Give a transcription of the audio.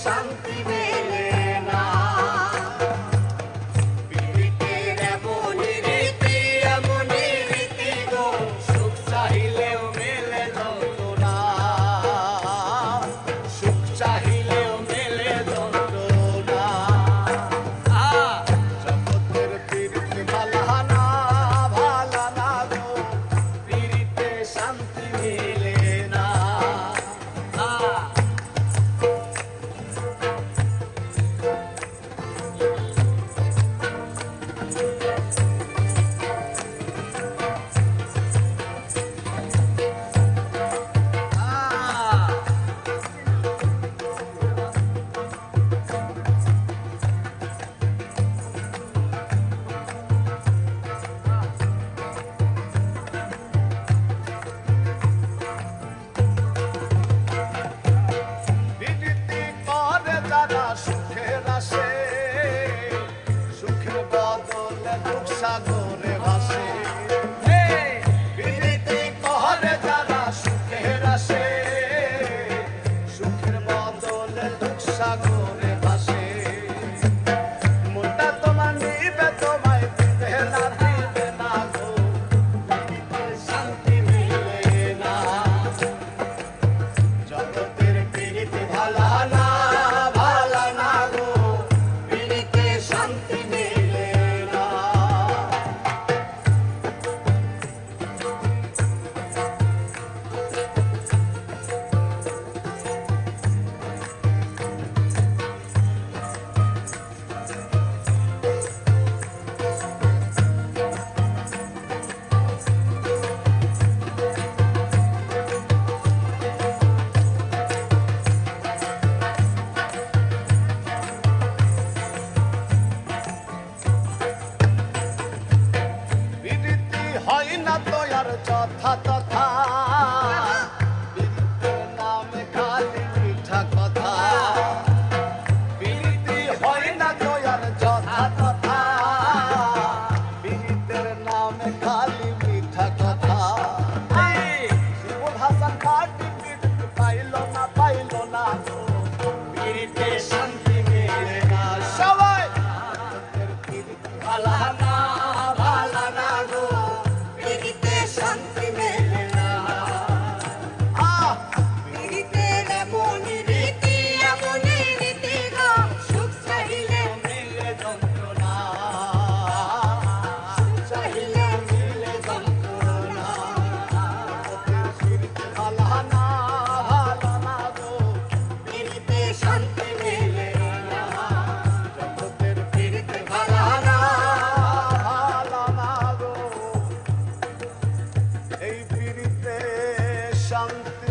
শান্তি মেলে না। পীড়িতের এমনই রীতি, এমনই রীতি গো, সুখ চাহিলেও মেলে যন্ত্রণা, সুখ চাহিলেও মেলে যন্ত্রণা। জগতের পীড়িত ভালা না, ভালা না গো, পীড়িতে শান্তি মেলে না। পীড়িতি করে যারা সুখের আসে, সুখের বদলে দুঃখ সাগরে ভাসে। পীড়িতি করে যারা সুখের আসে, সুখের বদলে দুঃখ সাগরে ভাসে। মনটা তোমার নিবে, তোমায় দিবে না, দিবে না গো, শান্তি মিলে না। জগতের পীড়িতে ভালা না, ভালা না গো, পীড়িতে শান্তি মেলে না। পীড়িতি হয় না তো আর যথা তথা, পীড়িতের নামে খালি মিঠা কথা। পীড়িতি হয় না তো আর যথা তথা, পীড়িতের নামে খালি মিঠা কথা। শিবুল হাসান পার্টি পীড়িত পাইল না, পাইল না গো, পীড়িতে শান্তি মেলে না। সবাই জগতের পীড়িত ভালা না, ভালা না গো, পীড়িতে শান্তি মেলে না। পীড়িতের এমনই রীতি, এমনই রীতি গো, সুখ চাহিলেও মেলে যন্ত্রণা, সুখ চাহিলেও মেলে যন্ত্রণা। জগতের পীড়িত ভালা না, ভালা না গো, পীড়িতে শান্তি মেলে না। জগতের পীড়িত ভালা না, ভালা না গো, এই পীড়িতে শান্তি